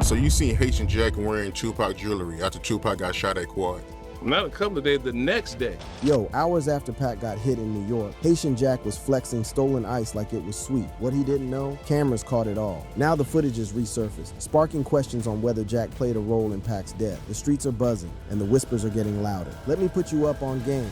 So you seen Haitian Jack wearing Tupac jewelry after Tupac got shot at Quad? Not a couple of days, the next day. Yo, hours after Pac got hit in New York, Haitian Jack was flexing stolen ice like it was sweet. What he didn't know, cameras caught it all. Now the footage is resurfaced, sparking questions on whether Jack played a role in Pac's death. The streets are buzzing, and the whispers are getting louder. Let me put you up on game.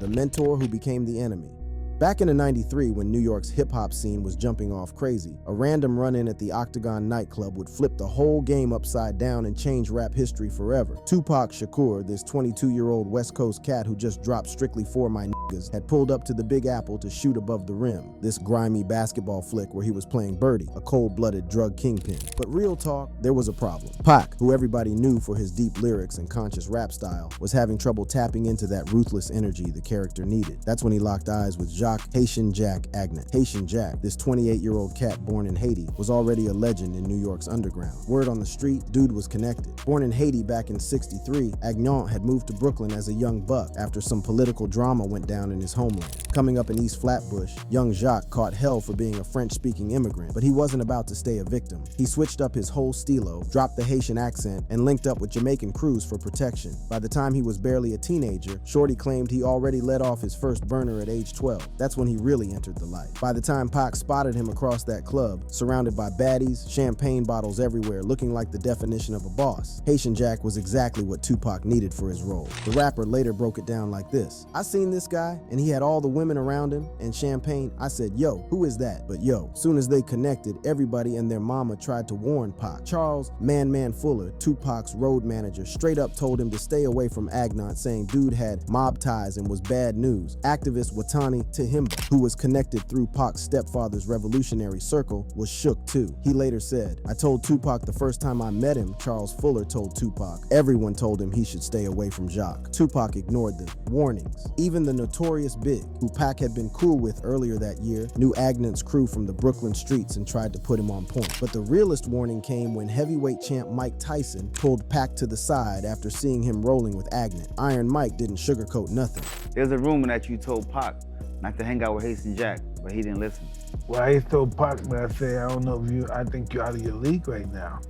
The mentor who became the enemy. Back in '93, when New York's hip-hop scene was jumping off crazy, a random run-in at the Octagon nightclub would flip the whole game upside down and change rap history forever. Tupac Shakur, this 22-year-old West Coast cat who just dropped Strictly for My Niggas, had pulled up to the Big Apple to shoot above the rim. This grimy basketball flick where he was playing Birdie, a cold-blooded drug kingpin. But real talk, there was a problem. Pac, who everybody knew for his deep lyrics and conscious rap style, was having trouble tapping into that ruthless energy the character needed. That's when he locked eyes with Haitian Jack Agnet. Haitian Jack, this 28-year-old cat born in Haiti, was already a legend in New York's underground. Word on the street, dude was connected. Born in Haiti back in '63, Agnet had moved to Brooklyn as a young buck after some political drama went down in his homeland. Coming up in East Flatbush, young Jacques caught hell for being a French-speaking immigrant, but he wasn't about to stay a victim. He switched up his whole stilo, dropped the Haitian accent, and linked up with Jamaican crews for protection. By the time he was barely a teenager, Shorty claimed he already let off his first burner at age 12. That's when he really entered the light. By the time Pac spotted him across that club, surrounded by baddies, champagne bottles everywhere, looking like the definition of a boss, Haitian Jack was exactly what Tupac needed for his role. The rapper later broke it down like this: I seen this guy, and he had all the women around him, and champagne. I said, yo, who is that? But yo, soon as they connected, everybody and their mama tried to warn Pac. Charles Man Fuller, Tupac's road manager, straight up told him to stay away from Agnet, saying dude had mob ties and was bad news. Activist Watani Tahimba, who was connected through Pac's stepfather's revolutionary circle, was shook too. He later said, I told Tupac the first time I met him, Charles Fuller told Tupac. Everyone told him he should stay away from Jacques. Tupac ignored the warnings. Even the notorious Big, who Pac had been cool with earlier that year, knew Agnet's crew from the Brooklyn streets and tried to put him on point. But the realest warning came when heavyweight champ Mike Tyson pulled Pac to the side after seeing him rolling with Agnet. Iron Mike didn't sugarcoat nothing. There's a rumor that you told Pac not to hang out with Haitian Jack, but he didn't listen. Well, I told Pac, but I say, I don't know if I think you're out of your league right now.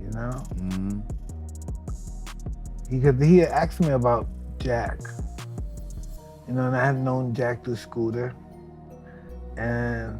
You know? Mm-hmm. He had asked me about Jack. You know, and I had known Jack through Scooter. And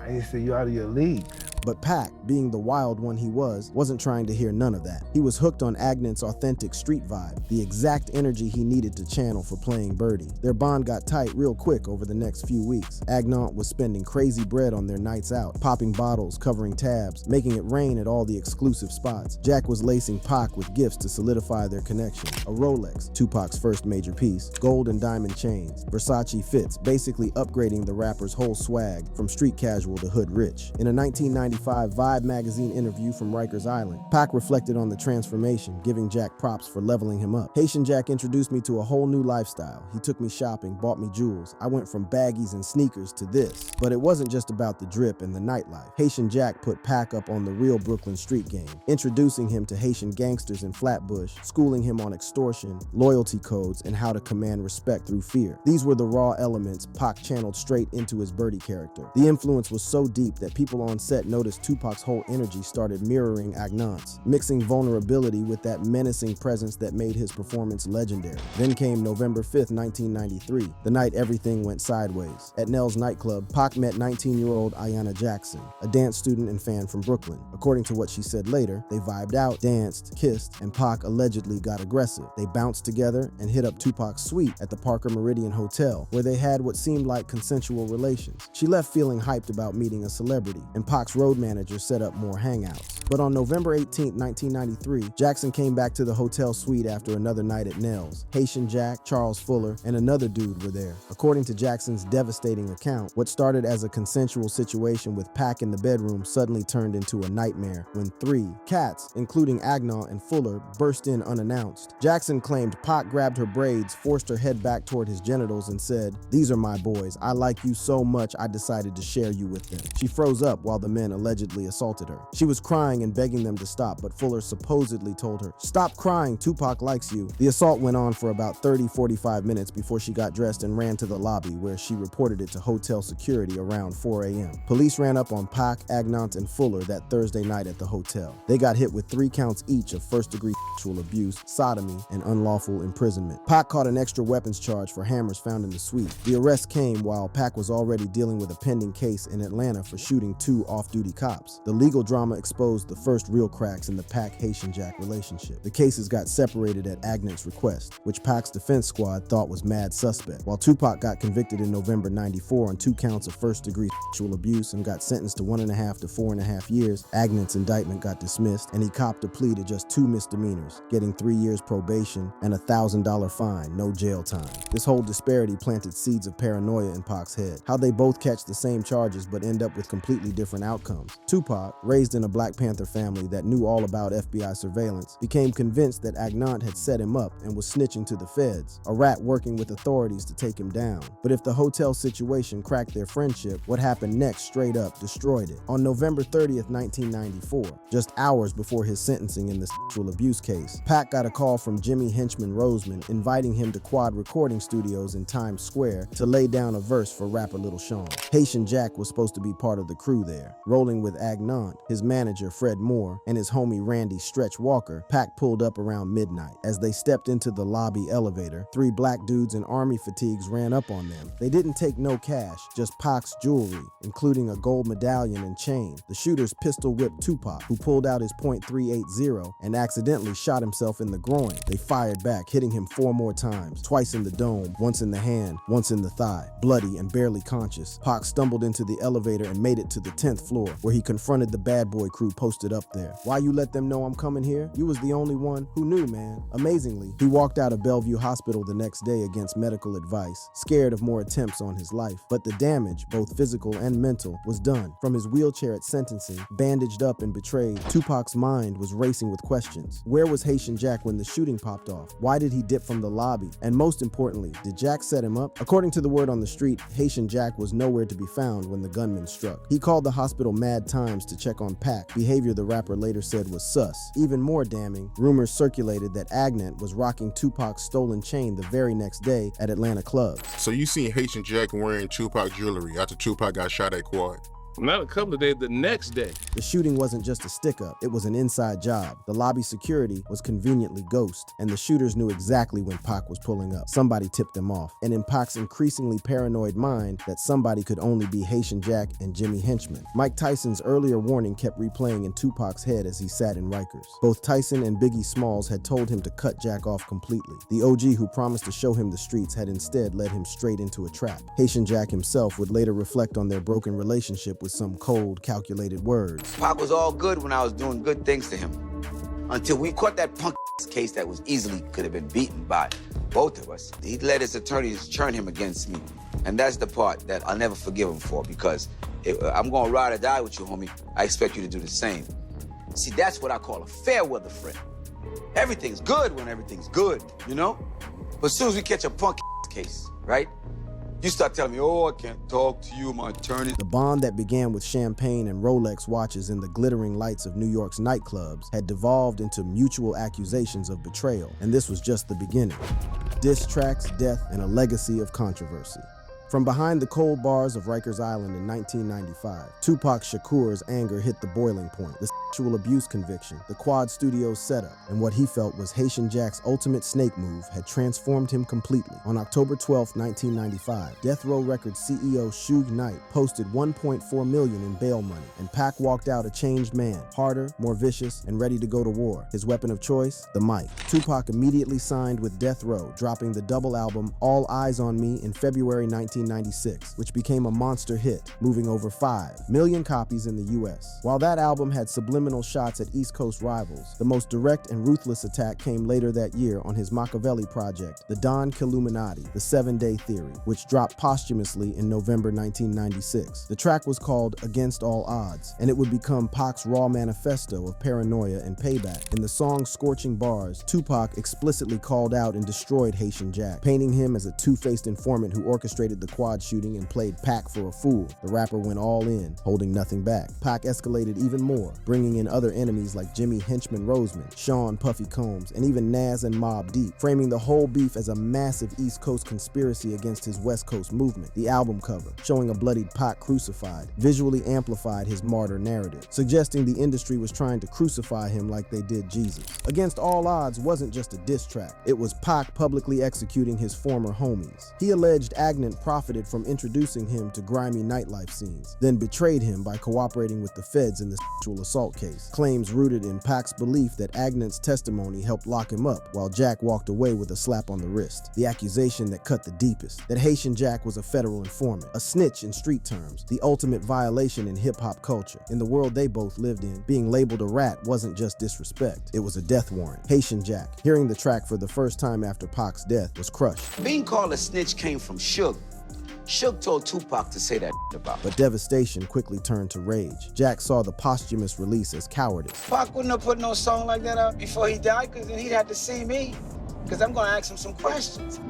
I used to say, you're out of your league. But Pac, being the wild one he was, wasn't trying to hear none of that. He was hooked on Agnet's authentic street vibe, the exact energy he needed to channel for playing Birdie. Their bond got tight real quick over the next few weeks. Agnet was spending crazy bread on their nights out, popping bottles, covering tabs, making it rain at all the exclusive spots. Jack was lacing Pac with gifts to solidify their connection. A Rolex, Tupac's first major piece, gold and diamond chains, Versace fits, basically upgrading the rapper's whole swag from street casual to hood rich. In a 1995 Vibe magazine interview from Rikers Island, Pac reflected on the transformation, giving Jack props for leveling him up. Haitian Jack introduced me to a whole new lifestyle. He took me shopping, bought me jewels. I went from baggies and sneakers to this. But it wasn't just about the drip and the nightlife. Haitian Jack put Pac up on the real Brooklyn street game, introducing him to Haitian gangsters in Flatbush, schooling him on extortion, loyalty codes, and how to command respect through fear. These were the raw elements Pac channeled straight into his Birdie character. The influence was so deep that people on set noticed Tupac's whole energy started mirroring Agnet's, mixing vulnerability with that menacing presence that made his performance legendary. Then came November 5th, 1993, the night everything went sideways. At Nell's nightclub, Pac met 19-year-old Ayanna Jackson, a dance student and fan from Brooklyn. According to what she said later, they vibed out, danced, kissed, and Pac allegedly got aggressive. They bounced together and hit up Tupac's suite at the Parker Meridian Hotel, where they had what seemed like consensual relations. She left feeling hyped about meeting a celebrity, and Pac's road manager set up more hangouts. But on November 18, 1993, Jackson came back to the hotel suite after another night at Nell's. Haitian Jack, Charles Fuller, and another dude were there. According to Jackson's devastating account, what started as a consensual situation with Pac in the bedroom suddenly turned into a nightmare when three cats, including Agnet and Fuller, burst in unannounced. Jackson claimed Pac grabbed her braids, forced her head back toward his genitals, and said, "These are my boys. I like you so much I decided to share you with them." She froze up while the men allegedly assaulted her. She was crying and begging them to stop, but Fuller supposedly told her, "Stop crying, Tupac likes you." The assault went on for about 30-45 minutes before she got dressed and ran to the lobby, where she reported it to hotel security around 4 a.m. Police ran up on Pac, Agnant, and Fuller that Thursday night at the hotel. They got hit with 3 counts each of first-degree sexual abuse, sodomy, and unlawful imprisonment. Pac caught an extra weapons charge for hammers found in the suite. The arrest came while Pac was already dealing with a pending case in Atlanta for shooting 2 off-duty cops. The legal drama exposed the first real cracks in the Pac-Haitian Jack relationship. The cases got separated at Agnant's request, which Pac's defense squad thought was mad suspect. While Tupac got convicted in November '94 on 2 counts of first-degree sexual abuse and got sentenced to 1.5 to 4.5 years, Agnant's indictment got dismissed, and he copped a plea to just 2 misdemeanors, getting 3 years probation and a $1,000 fine, no jail time. This whole disparity planted seeds of paranoia in Pac's head. How they both catch the same charges but end up with completely different outcomes. Tupac, raised in a Black Panther family that knew all about FBI surveillance, became convinced that Agnant had set him up and was snitching to the feds, a rat working with authorities to take him down. But if the hotel situation cracked their friendship, what happened next straight up destroyed it. On November 30th, 1994, just hours before his sentencing in the sexual abuse case, Pac got a call from Jimmy Henchman Roseman inviting him to Quad Recording Studios in Times Square to lay down a verse for rapper Lil Sean. Haitian Jack was supposed to be part of the crew there. Rolling with Agnant, his manager Fred Moore, and his homie Randy Stretch Walker, Pac pulled up around midnight. As they stepped into the lobby elevator, 3 black dudes in army fatigues ran up on them. They didn't take no cash, just Pac's jewelry, including a gold medallion and chain. The shooters pistol whipped Tupac, who pulled out his .380 and accidentally shot himself in the groin. They fired back, hitting him 4 more times, twice in the dome, once in the hand, once in the thigh. Bloody and barely conscious, Pac stumbled into the elevator and made it to the 10th floor, where he confronted the bad boy crew posted up there. "Why you let them know I'm coming here? You was the only one who knew, man." Amazingly, he walked out of Bellevue Hospital the next day against medical advice, scared of more attempts on his life. But the damage, both physical and mental, was done. From his wheelchair at sentencing, bandaged up and betrayed, Tupac's mind was racing with questions. Where was Haitian Jack when the shooting popped off? Why did he dip from the lobby? And most importantly, did Jack set him up? According to the word on the street, Haitian Jack was nowhere to be found when the gunman struck. He called the hospital mad times to check on Pac, behavior the rapper later said was sus. Even more damning, rumors circulated that Agnant was rocking Tupac's stolen chain the very next day at Atlanta clubs. So you seen Haitian Jack wearing Tupac jewelry after Tupac got shot at Quad? Not a couple of days, the next day. The shooting wasn't just a stick-up, it was an inside job. The lobby security was conveniently ghost, and the shooters knew exactly when Pac was pulling up. Somebody tipped them off. And in Pac's increasingly paranoid mind, that somebody could only be Haitian Jack and Jimmy Henchman. Mike Tyson's earlier warning kept replaying in Tupac's head as he sat in Rikers. Both Tyson and Biggie Smalls had told him to cut Jack off completely. The OG who promised to show him the streets had instead led him straight into a trap. Haitian Jack himself would later reflect on their broken relationship with some cold, calculated words. Pac was all good when I was doing good things to him. Until we caught that punk case that was easily could have been beaten by both of us. He let his attorneys turn him against me. And that's the part that I'll never forgive him for, because I'm gonna ride or die with you, homie. I expect you to do the same. See, that's what I call a fair weather friend. Everything's good when everything's good, you know? But as soon as we catch a punk case, right? You start telling me, oh, I can't talk to you, my attorney. The bond that began with champagne and Rolex watches in the glittering lights of New York's nightclubs had devolved into mutual accusations of betrayal, and this was just the beginning. Diss tracks, death, and a legacy of controversy. From behind the cold bars of Rikers Island in 1995, Tupac Shakur's anger hit the boiling point. The sexual abuse conviction, the Quad Studios setup, and what he felt was Haitian Jack's ultimate snake move had transformed him completely. On October 12, 1995, Death Row Records CEO Suge Knight posted $1.4 million in bail money, and Pac walked out a changed man, harder, more vicious, and ready to go to war. His weapon of choice? The mic. Tupac immediately signed with Death Row, dropping the double album All Eyes on Me in February 1996, which became a monster hit, moving over 5 million copies in the US. While that album had subliminal shots at East Coast rivals, the most direct and ruthless attack came later that year on his Machiavelli project, the Don Killuminati, the 7-Day Theory, which dropped posthumously in November 1996. The track was called Against All Odds, and it would become Pac's raw manifesto of paranoia and payback. In the song's scorching bars, Tupac explicitly called out and destroyed Haitian Jack, painting him as a two-faced informant who orchestrated the the Quad shooting and played Pac for a fool, the rapper went all in, holding nothing back. Pac escalated even more, bringing in other enemies like Jimmy Henchman Roseman, Sean Puffy Combs, and even Nas and Mobb Deep, framing the whole beef as a massive East Coast conspiracy against his West Coast movement. The album cover, showing a bloodied Pac crucified, visually amplified his martyr narrative, suggesting the industry was trying to crucify him like they did Jesus. Against All Odds wasn't just a diss track, it was Pac publicly executing his former homies. He alleged Agnant profited from introducing him to grimy nightlife scenes, then betrayed him by cooperating with the feds in the sexual assault case. Claims rooted in Pac's belief that Agnant's testimony helped lock him up, while Jack walked away with a slap on the wrist. The accusation that cut the deepest, that Haitian Jack was a federal informant, a snitch in street terms, the ultimate violation in hip-hop culture. In the world they both lived in, being labeled a rat wasn't just disrespect, it was a death warrant. Haitian Jack, hearing the track for the first time after Pac's death, was crushed. Being called a snitch came from Suge. Suge told Tupac to say that about. But devastation quickly turned to rage. Jack saw the posthumous release as cowardice. Pac wouldn't have put no song like that out before he died, because then he'd have to see me, because I'm going to ask him some questions.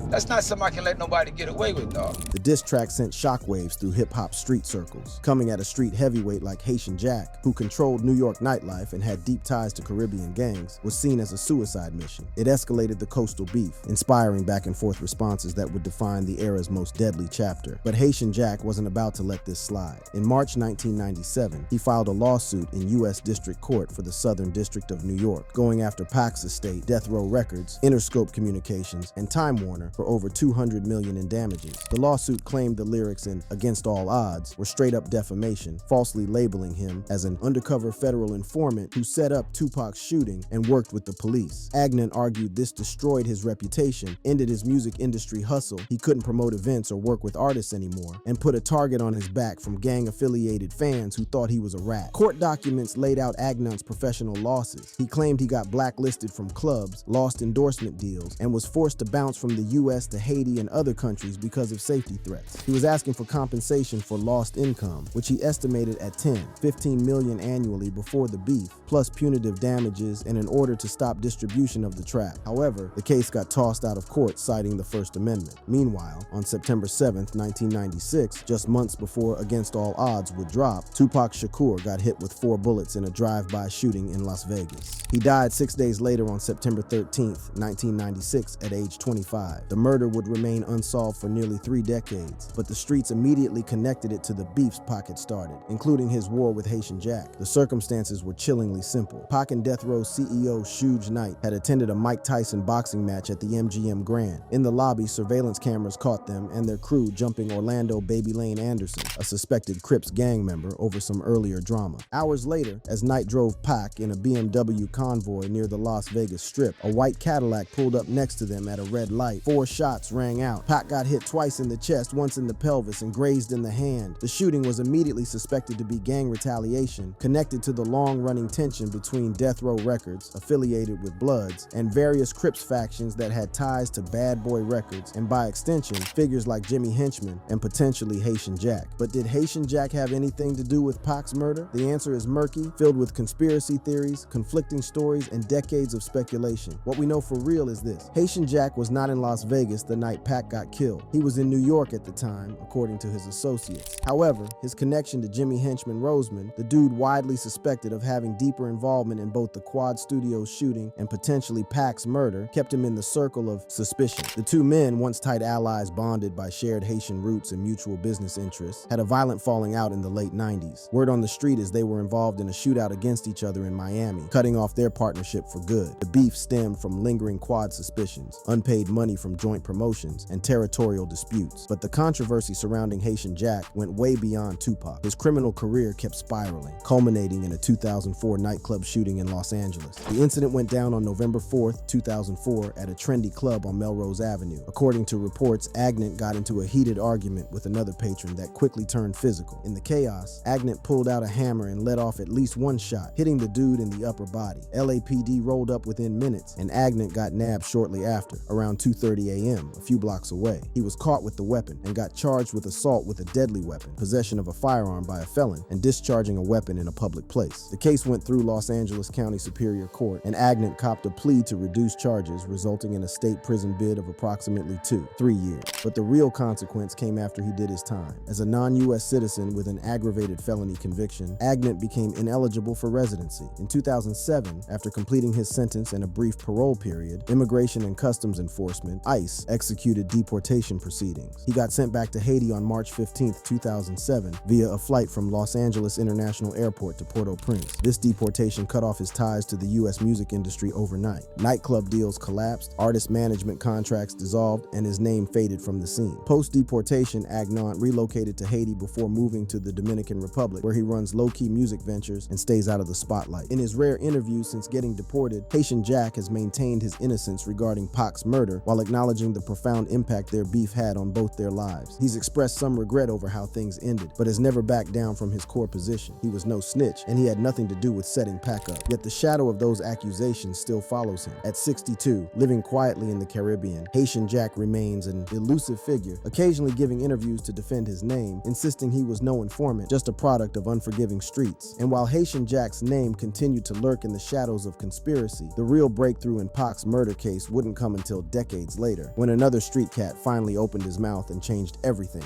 That's not something I can let nobody get away with, dog. The diss track sent shockwaves through hip-hop street circles. Coming at a street heavyweight like Haitian Jack, who controlled New York nightlife and had deep ties to Caribbean gangs, was seen as a suicide mission. It escalated the coastal beef, inspiring back-and-forth responses that would define the era's most deadly chapter. But Haitian Jack wasn't about to let this slide. In March 1997, he filed a lawsuit in U.S. District Court for the Southern District of New York, going after Pac's estate, Death Row Records, Interscope Communications, and Time Warner for over $200 million in damages. The lawsuit claimed the lyrics in Against All Odds were straight-up defamation, falsely labeling him as an undercover federal informant who set up Tupac's shooting and worked with the police. Agnant argued this destroyed his reputation, ended his music industry hustle, he couldn't promote events or work with artists anymore, and put a target on his back from gang-affiliated fans who thought he was a rat. Court documents laid out Agnant's professional losses. He claimed he got blacklisted from clubs, lost endorsement deals, and was forced to bounce from the U.S. to Haiti and other countries because of safety threats. He was asking for compensation for lost income, which he estimated at $15 million annually before the beef, plus punitive damages and an order to stop distribution of the track. However, the case got tossed out of court, citing the First Amendment. Meanwhile, on September 7th, 1996, just months before Against All Odds would drop, Tupac Shakur got hit with 4 bullets in a drive-by shooting in Las Vegas. He died 6 days later on September 13th, 1996, at age 25. The murder would remain unsolved for nearly 3 decades, but the streets immediately connected it to the beefs Pac had started, including his war with Haitian Jack. The circumstances were chillingly simple. Pac and Death Row CEO Suge Knight had attended a Mike Tyson boxing match at the MGM Grand. In the lobby, surveillance cameras caught them and their crew jumping Orlando Baby Lane Anderson, a suspected Crips gang member, over some earlier drama. Hours later, as Knight drove Pac in a BMW convoy near the Las Vegas Strip, a white Cadillac pulled up next to them at a red light. 4 shots rang out. Pac got hit twice in the chest, once in the pelvis, and grazed in the hand. The shooting was immediately suspected to be gang retaliation, connected to the long-running tension between Death Row Records, affiliated with Bloods, and various Crips factions that had ties to Bad Boy Records, and by extension, figures like Jimmy Henchman and potentially Haitian Jack. But did Haitian Jack have anything to do with Pac's murder? The answer is murky, filled with conspiracy theories, conflicting stories, and decades of speculation. What we know for real is this: Haitian Jack was not in Las Vegas the night Pac got killed. He was in New York at the time, according to his associates. However, his connection to Jimmy Henchman Roseman, the dude widely suspected of having deeper involvement in both the Quad Studios shooting and potentially Pac's murder, kept him in the circle of suspicion. The two men, once tight allies bonded by shared Haitian roots and mutual business interests, had a violent falling out in the late 90s. Word on the street is they were involved in a shootout against each other in Miami, cutting off their partnership for good. The beef stemmed from lingering Quad suspicions, unpaid money from joint promotions, and territorial disputes. But the controversy surrounding Haitian Jack went way beyond Tupac. His criminal career kept spiraling, culminating in a 2004 nightclub shooting in Los Angeles. The incident went down on November 4th, 2004 at a trendy club on Melrose Avenue. According to reports, Agnant got into a heated argument with another patron that quickly turned physical. In the chaos, Agnant pulled out a hammer and let off at least 1 shot, hitting the dude in the upper body. LAPD rolled up within minutes, and Agnant got nabbed shortly after, around 2:30 a.m., a few blocks away. He was caught with the weapon and got charged with assault with a deadly weapon, possession of a firearm by a felon, and discharging a weapon in a public place. The case went through Los Angeles County Superior Court, and Agnew copped a plea to reduce charges, resulting in a state prison bid of approximately 3 years. But the real consequence came after he did his time. As a non-U.S. citizen with an aggravated felony conviction, Agnew became ineligible for residency. In 2007, after completing his sentence and a brief parole period, Immigration and Customs Enforcement, ICE, executed deportation proceedings. He got sent back to Haiti on March 15, 2007, via a flight from Los Angeles International Airport to Port-au-Prince. This deportation cut off his ties to the U.S. music industry overnight. Nightclub deals collapsed, artist management contracts dissolved, and his name faded from the scene. Post-deportation, Agnew relocated to Haiti before moving to the Dominican Republic, where he runs low-key music ventures and stays out of the spotlight. In his rare interviews since getting deported, Haitian Jack has maintained his innocence regarding Pac's murder while acknowledging the profound impact their beef had on both their lives. He's expressed some regret over how things ended, but has never backed down from his core position. He was no snitch, and he had nothing to do with setting Pac up. Yet the shadow of those accusations still follows him. At 62, living quietly in the Caribbean, Haitian Jack remains an elusive figure, occasionally giving interviews to defend his name, insisting he was no informant, just a product of unforgiving streets. And while Haitian Jack's name continued to lurk in the shadows of conspiracy, the real breakthrough in Pac's murder case wouldn't come until decades later, when another street cat finally opened his mouth and changed everything.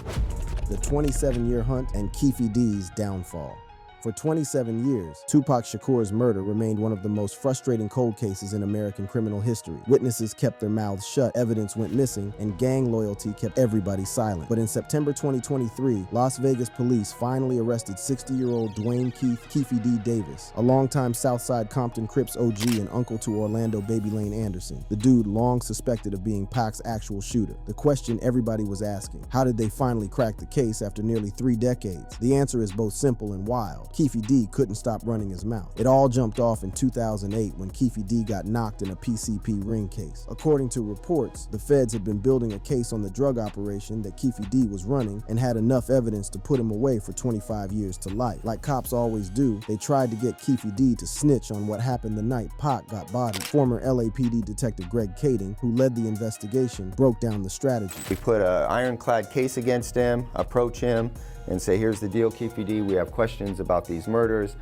The 27-year hunt and Keefe D's downfall. For 27 years, Tupac Shakur's murder remained one of the most frustrating cold cases in American criminal history. Witnesses kept their mouths shut, evidence went missing, and gang loyalty kept everybody silent. But in September 2023, Las Vegas police finally arrested 60-year-old Dwayne Keefe D. Davis, a longtime Southside Compton Crips OG and uncle to Orlando Baby Lane Anderson, the dude long suspected of being Pac's actual shooter. The question everybody was asking: how did they finally crack the case after nearly 3 decades? The answer is both simple and wild. Keefe D couldn't stop running his mouth. It all jumped off in 2008 when Keefe D got knocked in a PCP ring case. According to reports, the feds had been building a case on the drug operation that Keefe D was running and had enough evidence to put him away for 25 years to life. Like cops always do, they tried to get Keefe D to snitch on what happened the night Pac got bodied. Former LAPD detective Greg Kading, who led the investigation, broke down the strategy. We put an ironclad case against him, approach him, and say, here's the deal, Keefe D, we have questions about these murders.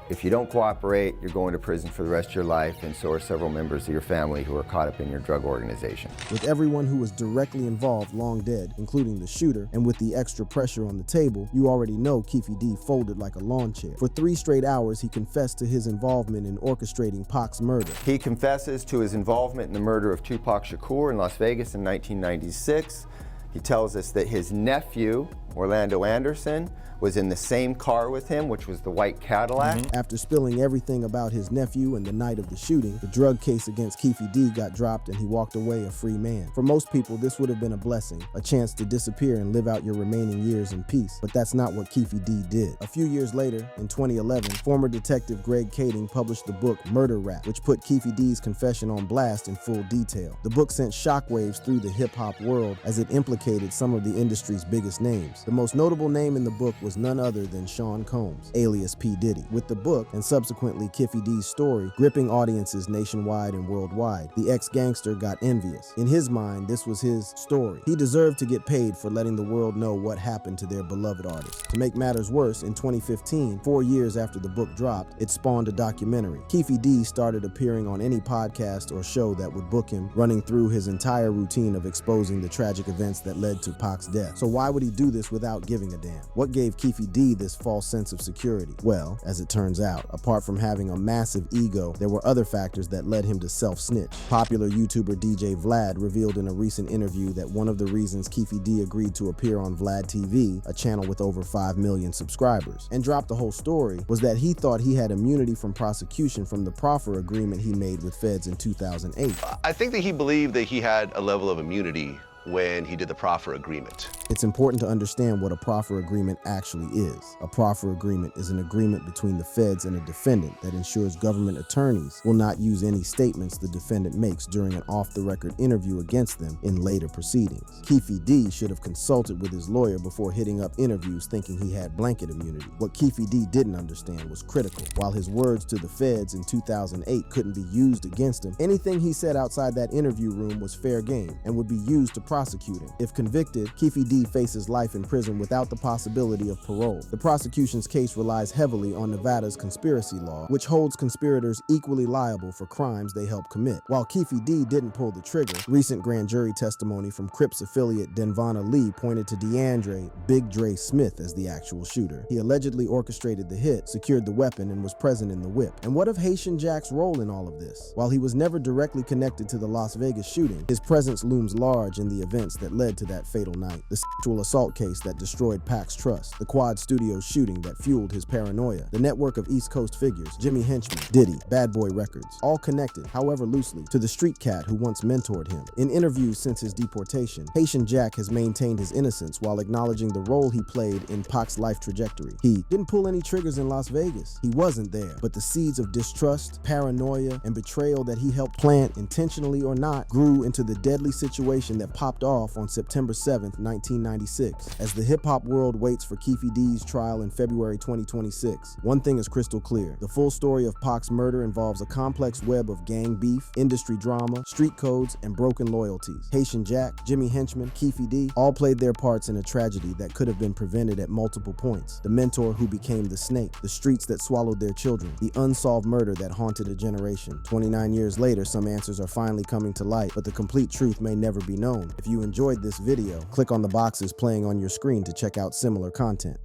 If you don't cooperate, you're going to prison for the rest of your life, and so are several members of your family who are caught up in your drug organization. With everyone who was directly involved long dead, including the shooter, and with the extra pressure on the table, you already know Keefe D folded like a lawn chair. For 3 straight hours, he confessed to his involvement in orchestrating Pac's murder. He confesses to his involvement in the murder of Tupac Shakur in Las Vegas in 1996. He tells us that his nephew, Orlando Anderson, was in the same car with him, which was the white Cadillac. After spilling everything about his nephew and the night of the shooting, the drug case against Keefe D got dropped and he walked away a free man. For most people, this would have been a blessing, a chance to disappear and live out your remaining years in peace. But that's not what Keefe D did. A few years later, in 2011, former detective Greg Kading published the book Murder Rap, which put Keefe D's confession on blast in full detail. The book sent shockwaves through the hip-hop world as it implicated some of the industry's biggest names. The most notable name in the book was none other than Sean Combs, alias P. Diddy. With the book, and subsequently Keefe D's story, gripping audiences nationwide and worldwide, the ex-gangster got envious. In his mind, this was his story. He deserved to get paid for letting the world know what happened to their beloved artist. To make matters worse, in 2015, 4 years after the book dropped, it spawned a documentary. Keefe D started appearing on any podcast or show that would book him, running through his entire routine of exposing the tragic events that led to Pac's death. So why would he do this without giving a damn? What gave Keefe D this false sense of security? Well, as it turns out, apart from having a massive ego, there were other factors that led him to self-snitch. Popular YouTuber DJ Vlad revealed in a recent interview that one of the reasons Keefe D agreed to appear on Vlad TV, a channel with over 5 million subscribers, and dropped the whole story, was that he thought he had immunity from prosecution from the proffer agreement he made with feds in 2008. I think that he believed that he had a level of immunity when he did the proffer agreement. It's important to understand what a proffer agreement actually is. A proffer agreement is an agreement between the feds and a defendant that ensures government attorneys will not use any statements the defendant makes during an off-the-record interview against them in later proceedings. Keefe D should have consulted with his lawyer before hitting up interviews thinking he had blanket immunity. What Keefe D didn't understand was critical. While his words to the feds in 2008 couldn't be used against him, anything he said outside that interview room was fair game and would be used to prosecute him. If convicted, Keefe D faces life in prison without the possibility of parole. The prosecution's case relies heavily on Nevada's conspiracy law, which holds conspirators equally liable for crimes they helped commit. While Keefe D didn't pull the trigger, recent grand jury testimony from Crips affiliate Denvana Lee pointed to DeAndre Big Dre Smith as the actual shooter. He allegedly orchestrated the hit, secured the weapon, and was present in the whip. And what of Haitian Jack's role in all of this? While he was never directly connected to the Las Vegas shooting, his presence looms large in the events that led to that fatal night. The sexual assault case that destroyed Pac's trust, the Quad Studios shooting that fueled his paranoia, the network of East Coast figures, Jimmy Henchman, Diddy, Bad Boy Records, all connected, however loosely, to the street cat who once mentored him. In interviews since his deportation, Haitian Jack has maintained his innocence while acknowledging the role he played in Pac's life trajectory. He didn't pull any triggers in Las Vegas. He wasn't there, but the seeds of distrust, paranoia, and betrayal that he helped plant, intentionally or not, grew into the deadly situation that popped off on September 7th, 1996. As the hip-hop world waits for Keefe D's trial in February 2026, one thing is crystal clear. The full story of Pac's murder involves a complex web of gang beef, industry drama, street codes, and broken loyalties. Haitian Jack, Jimmy Henchman, Keefe D all played their parts in a tragedy that could have been prevented at multiple points. The mentor who became the snake, the streets that swallowed their children, the unsolved murder that haunted a generation. 29 years later, some answers are finally coming to light, but the complete truth may never be known. If you enjoyed this video, click on the boxes playing on your screen to check out similar content.